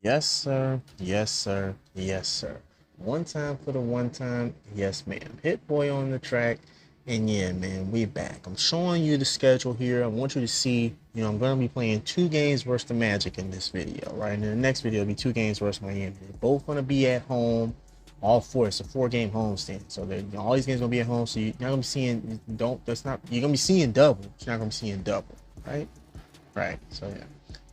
Yes, sir. Yes, sir. Yes, sir. One time for the one time. Yes, ma'am. Hit boy on the track. And yeah, man, we back. I'm showing you the schedule here. I want you to see, I'm going to be playing 2 games versus the Magic in this video, right? And in the next video, it'll be 2 games versus Miami. They're both going to be at home. All four. It's a 4 game homestand. So all these games going to be at home. So you're not going to be seeing, you're going to be seeing double. You're not going to be seeing double, right? Right. So yeah.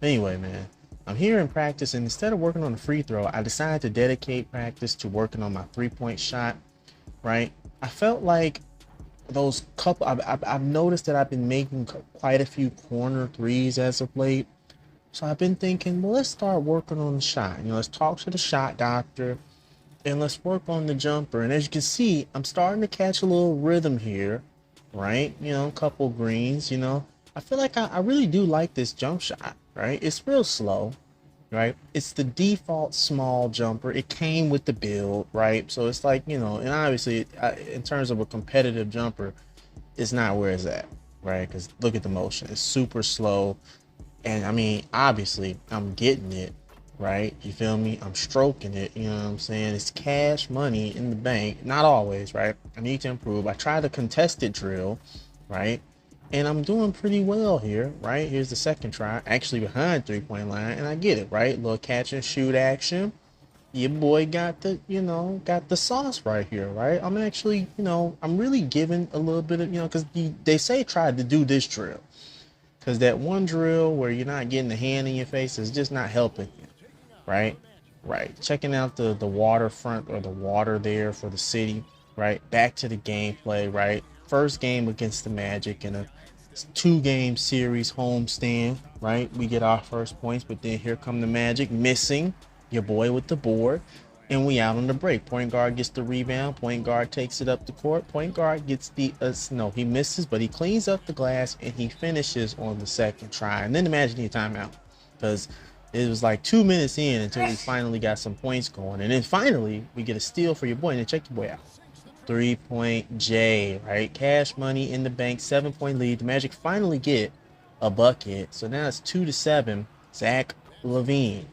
Anyway, man, I'm here in practice, and instead of working on the free throw, I decided to dedicate practice to working on my 3-point shot. Right. I felt like those couple. I've noticed that I've been making quite a few corner threes as of late. So I've been thinking, well, let's start working on the shot. Let's talk to the shot doctor and let's work on the jumper. And as you can see, I'm starting to catch a little rhythm here, right? A couple greens, I feel like I really do like this jump shot, right? It's real slow, right? It's the default small jumper. It came with the build, right? So it's like, and obviously in terms of a competitive jumper, it's not where it's at, right? Because look at the motion. It's super slow. And I mean, obviously, I'm getting it, right? You feel me? I'm stroking it. You know what I'm saying? It's cash money in the bank. Not always, right? I need to improve. I try to contested drill, right? And I'm doing pretty well here, right? Here's the second try, actually behind 3-point line, and I get it, right? Little catch and shoot action. Your boy got got the sauce right here, right? I'm actually, I'm really giving a little bit of, because they say try to do this drill. Because that one drill where you're not getting the hand in your face is just not helping you, right? Right. Checking out the waterfront or the water there for the city, right? Back to the gameplay, right? First game against the Magic in a 2-game series homestand, right? We get our first points, but then here come the Magic missing your boy with the board, and we out on the break. Point guard gets the rebound. Point guard takes it up the court. Point guard gets the no, he misses, but he cleans up the glass and he finishes on the second try. And then the Magic need a timeout because it was like 2 minutes in until we finally got some points going, and then finally we get a steal for your boy. And then check your boy out. 3-point J, right? Cash money in the bank, 7-point lead. The Magic finally get a bucket. So now it's 2-7. Zach LaVine.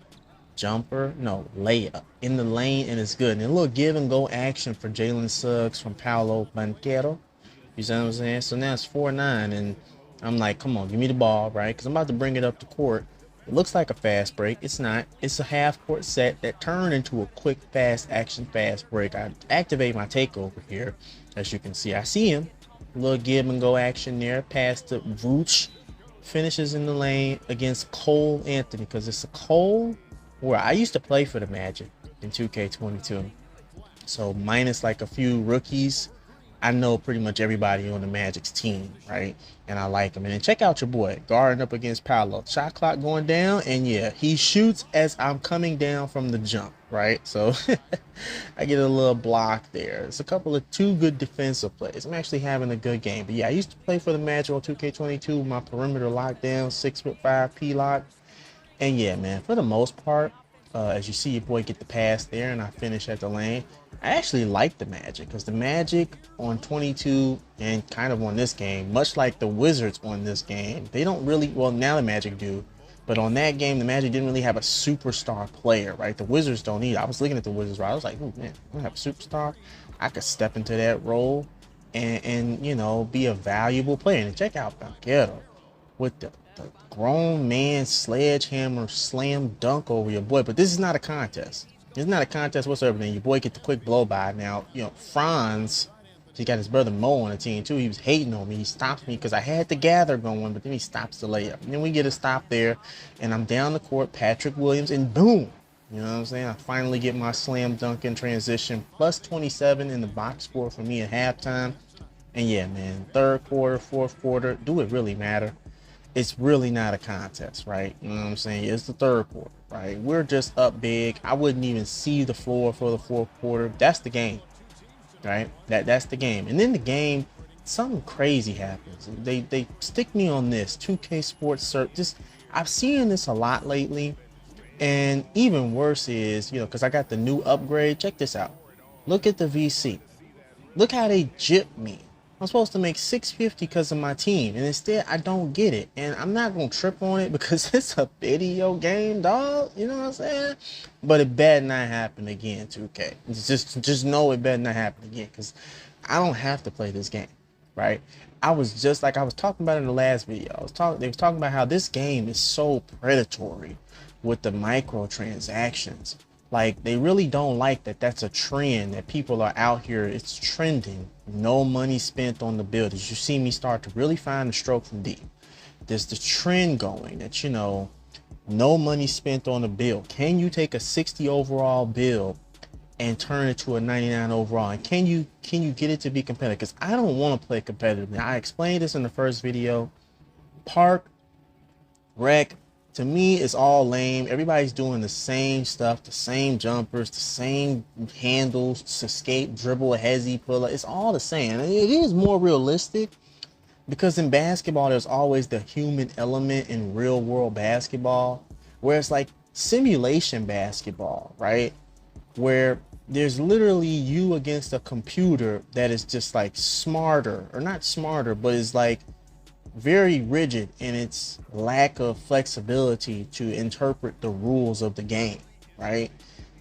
Jumper, no, layup in the lane, and it's good. And a little give and go action for Jalen Suggs from Paolo Banchero. You see what I'm saying? So now it's 4-9, and I'm like, come on, give me the ball, right? Because I'm about to bring it up the court. It looks like a fast break. It's not. It's a half court set that turned into a quick, fast action, fast break. I activate my takeover here. As you can see, I see him. A little give and go action there. Pass to Vooch. Finishes in the lane against Cole Anthony, because it's a Cole where I used to play for the Magic in 2K22. So minus like a few rookies, I know pretty much everybody on the Magic's team, right? And I like him. And then check out your boy guarding up against Paolo. Shot clock going down, and yeah, he shoots as I'm coming down from the jump, right? So I get a little block there. It's a couple of 2 good defensive plays. I'm actually having a good game. But yeah, I used to play for the Magic on 2K22. My perimeter lockdown, 6'5" P lock. And yeah, man, for the most part, as you see your boy get the pass there and I finish at the lane, I actually like the Magic because the Magic on 22 and kind of on this game, much like the Wizards on this game, they don't really, well, now the Magic do, but on that game, the Magic didn't really have a superstar player, right? The Wizards don't need. I was looking at the Wizards, right? I was like, oh man, I don't have a superstar. I could step into that role and be a valuable player. And check out Banquero with the grown man sledgehammer slam dunk over your boy. But this is not a contest. It's not a contest whatsoever. Then your boy get the quick blow by. Now, Franz, he got his brother Mo on the team too. He was hating on me. He stops me because I had the gather going, but then he stops the layup. And then we get a stop there, and I'm down the court, Patrick Williams, and boom. You know what I'm saying? I finally get my slam dunk in transition. Plus 27 in the box score for me at halftime. And yeah, man, third quarter, fourth quarter, do it really matter? It's really not a contest, right? You know what I'm saying? It's the third quarter, right? We're just up big. I wouldn't even see the floor for the fourth quarter. That's the game, right? That's the game. And then the game, something crazy happens. They stick me on this 2K Sports Search. Just I've seen this a lot lately, and even worse is because I got the new upgrade. Check this out. Look at the VC. Look how they gypped me, I'm supposed to make 650 because of my team, and instead I don't get it. And I'm not gonna trip on it because it's a video game, dog. You know what I'm saying? But it better not happen again, 2K. Just know it better not happen again, because I don't have to play this game, right? I was just like I was talking about in the last video. They was talking about how this game is so predatory with the microtransactions. Like, they really don't like that. That's a trend that people are out here. It's trending. No money spent on the build. As you see me start to really find the stroke from deep. There's the trend going that, you know, no money spent on the build. Can you take a 60 overall build and turn it to a 99 overall? And can you get it to be competitive? Because I don't want to play competitively. I explained this in the first video. Park, Rec, to me, it's all lame. Everybody's doing the same stuff, the same jumpers, the same handles, escape, dribble, hezzy, pull up. It's all the same. And it is more realistic because in basketball, there's always the human element in real world basketball, where it's like simulation basketball, right? Where there's literally you against a computer that is just like smarter, or not smarter, but is like very rigid in its lack of flexibility to interpret the rules of the game, right?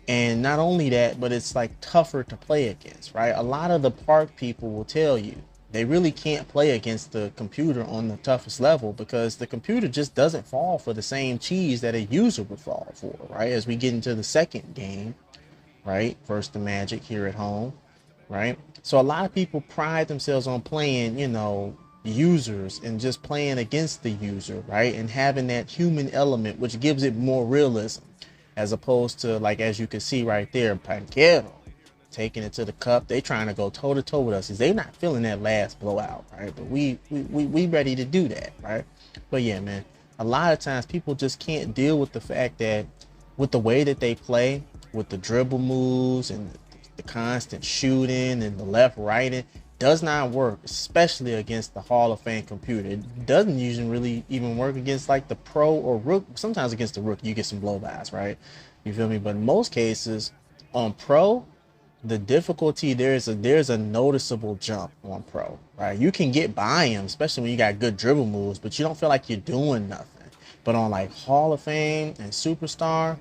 And not only that, but it's like tougher to play against, right? A lot of the park people will tell you they really can't play against the computer on the toughest level because the computer just doesn't fall for the same cheese that a user would fall for, right? As we get into the second game, right? First the Magic here at home, right? So a lot of people pride themselves on playing, you know, users and just playing against the user, right? And having that human element, which gives it more realism, as opposed to, like, as you can see right there, Panquero taking it to the cup. They trying to go toe to toe with us. They not feeling that last blowout, right? But we ready to do that, right? But yeah, man, a lot of times people just can't deal with the fact that with the way that they play, with the dribble moves and the constant shooting and the left righting, does not work, especially against the Hall of Fame computer. It doesn't usually really even work against like the pro or rook. Sometimes against the rookie, you get some blow-bys, right? You feel me? But in most cases, on pro, the difficulty, there's a noticeable jump on pro, right? You can get by him, especially when you got good dribble moves, but you don't feel like you're doing nothing. But on like Hall of Fame and Superstar,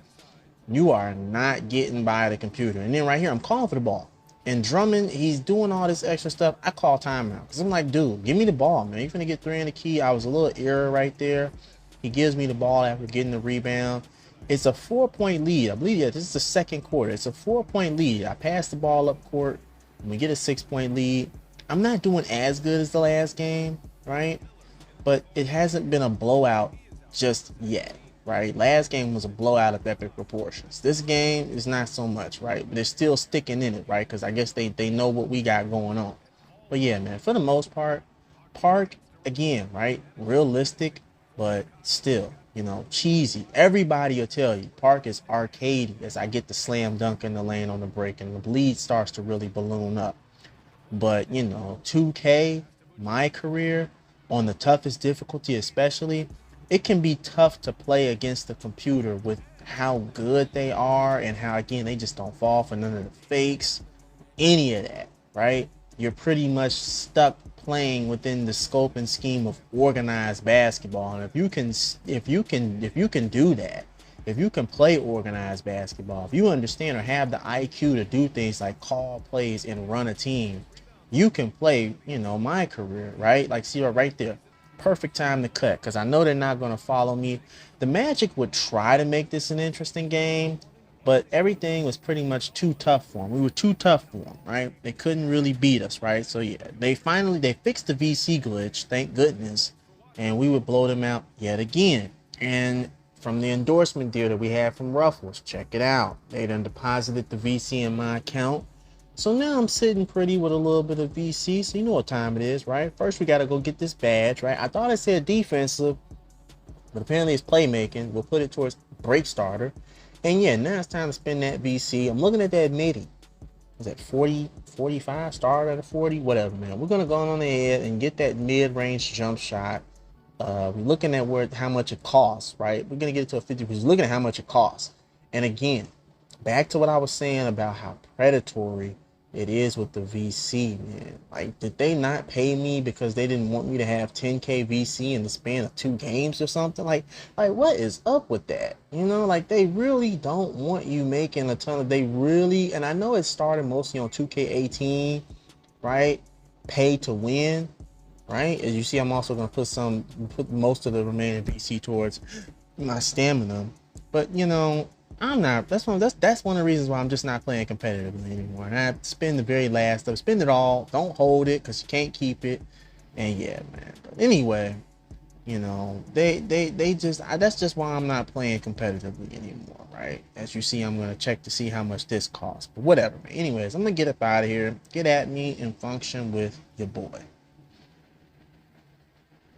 you are not getting by the computer. And then right here, I'm calling for the ball. And Drummond, he's doing all this extra stuff. I call timeout because I'm like, dude, give me the ball, man. You're finna get 3 in the key. I was a little error right there. He gives me the ball after getting the rebound. It's a 4-point lead. I believe, yeah, this is the second quarter. It's a 4-point lead. I pass the ball up court and we get a 6-point lead. I'm not doing as good as the last game, right? But it hasn't been a blowout just yet, right? Last game was a blowout of epic proportions. This game is not so much, right? But they're still sticking in it, right? Because I guess they know what we got going on. But yeah, man, for the most part, Park, again, right? Realistic, but still, you know, cheesy. Everybody will tell you Park is arcadey as I get the slam dunk in the lane on the break and the bleed starts to really balloon up. But, you know, 2K, my career, on the toughest difficulty especially, it can be tough to play against the computer with how good they are and how, again, they just don't fall for none of the fakes, any of that, right? You're pretty much stuck playing within the scope and scheme of organized basketball. And if you can do that, if you can play organized basketball, if you understand or have the IQ to do things like call plays and run a team, you can play, you know, my career, right? Like, see right there, perfect time to cut, because I know they're not going to follow me. The Magic would try to make this an interesting game, but everything was pretty much too tough for them. We were too tough for them, right? They couldn't really beat us, right? So yeah, they fixed the VC glitch, thank goodness, and we would blow them out yet again. And from the endorsement deal that we had from Ruffles, check it out. They done deposited the VC in my account. So now I'm sitting pretty with a little bit of VC. So you know what time it is, right? First, we got to go get this badge, right? I thought it said defensive, but apparently it's playmaking. We'll put it towards break starter. And yeah, now it's time to spend that VC. I'm looking at that midi. Is that 40, 45, start at a 40? Whatever, man. We're going to go on ahead and get that mid-range jump shot. We're looking at how much it costs, right? We're going to get it to a 50 because we're looking at how much it costs. And again, back to what I was saying about how predatory it is with the VC, man. Like, did they not pay me because they didn't want me to have 10K VC in the span of 2 games or something? Like what is up with that? You know, like they really don't want you making a ton of, they really, and I know it started mostly on 2K18, right? Pay to win, right? As you see, I'm also gonna put most of the remaining VC towards my stamina. But you know, I'm not. That's one of the reasons why I'm just not playing competitively anymore. And I spend the very last of spend it all. Don't hold it because you can't keep it. And yeah, man. But anyway, you know, they just that's just why I'm not playing competitively anymore, right? As you see, I'm gonna check to see how much this costs. But whatever, man. Anyways, I'm gonna get up out of here. Get at me and function with your boy.